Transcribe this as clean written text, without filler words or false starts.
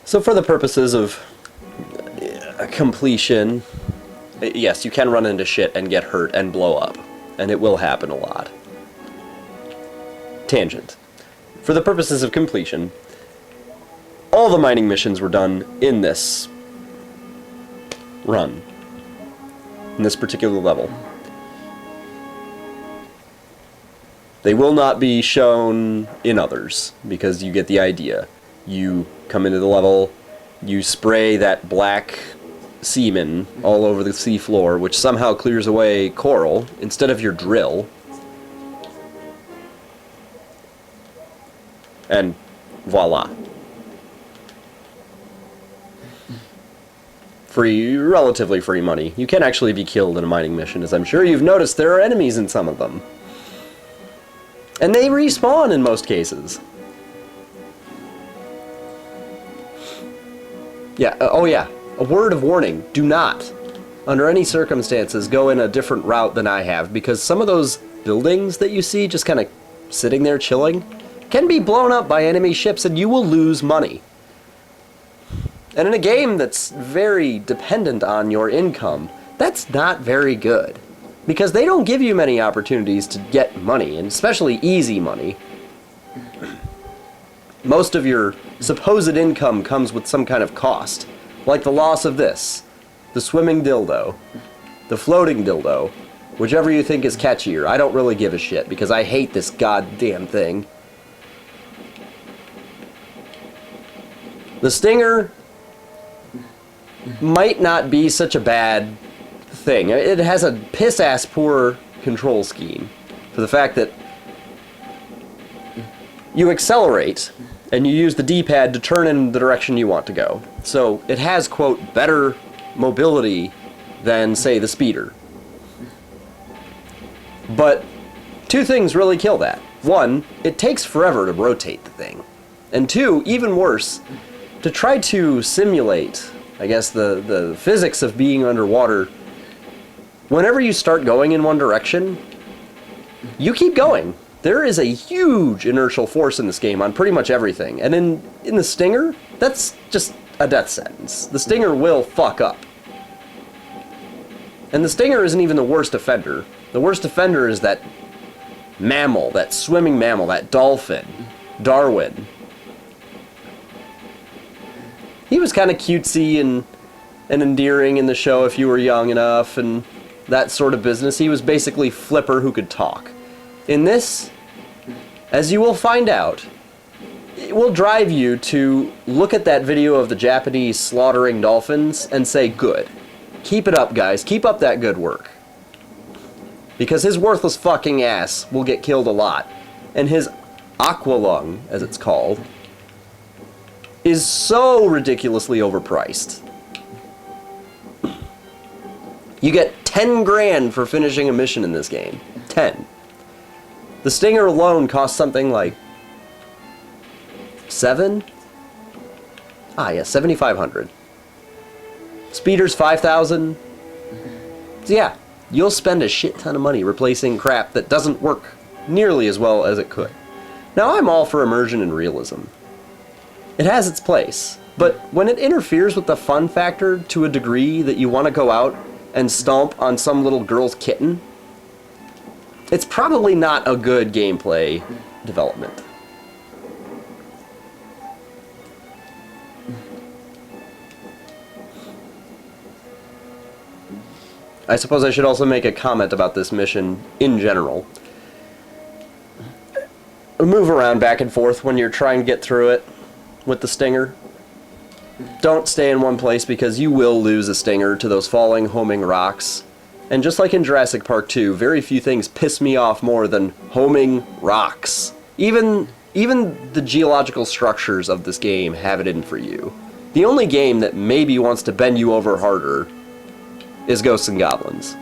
So for the purposes of completion, yes, you can run into shit and get hurt and blow up, and it will happen a lot. Tangent. For the purposes of completion, all the mining missions were done in this run, in this particular level. They will not be shown in others, because you get the idea. You come into the level, you spray that black semen all over the seafloor, which somehow clears away coral instead of your drill. And voila. Free, relatively free money. You can actually be killed in a mining mission, as I'm sure you've noticed there are enemies in some of them. And they respawn in most cases. Yeah, oh yeah, a word of warning. Do not, under any circumstances, go in a different route than I have, because some of those buildings that you see just kind of sitting there chilling can be blown up by enemy ships and you will lose money. And in a game that's very dependent on your income, that's not very good. Because they don't give you many opportunities to get money, and especially easy money. Most of your supposed income comes with some kind of cost. Like the loss of this, the swimming dildo, the floating dildo, whichever you think is catchier. I don't really give a shit, because I hate this goddamn thing. The Stinger might not be such a bad thing. It has a piss-ass poor control scheme for the fact that you accelerate and you use the D-pad to turn in the direction you want to go. So it has, quote, better mobility than, say, the speeder. But two things really kill that. One, it takes forever to rotate the thing. And two, even worse, to try to simulate, I guess, the physics of being underwater. Whenever you start going in one direction, you keep going. There is a huge inertial force in this game on pretty much everything. And in the Stinger, that's just a death sentence. The Stinger will fuck up. And the Stinger isn't even the worst offender. The worst offender is that mammal, that swimming mammal, that dolphin, Darwin. He was kind of cutesy and endearing in the show if you were young enough, and that sort of business. He was basically Flipper who could talk. In this, as you will find out, it will drive you to look at that video of the Japanese slaughtering dolphins and say, good. Keep it up, guys. Keep up that good work. Because his worthless fucking ass will get killed a lot. And his aqualung, as it's called, is so ridiculously overpriced. You get 10 grand for finishing a mission in this game. 10. The Stinger alone costs something like 7? Ah, yeah, 7,500. Speeder's 5,000. So yeah, you'll spend a shit ton of money replacing crap that doesn't work nearly as well as it could. Now, I'm all for immersion and realism. It has its place, but when it interferes with the fun factor to a degree that you want to go out and stomp on some little girl's kitten, it's probably not a good gameplay development. I suppose I should also make a comment about this mission in general. Move around back and forth when you're trying to get through it with the Stinger. Don't stay in one place because you will lose a Stinger to those falling, homing rocks. And just like in Jurassic Park 2, very few things piss me off more than homing rocks. Even the geological structures of this game have it in for you. The only game that maybe wants to bend you over harder is Ghosts and Goblins.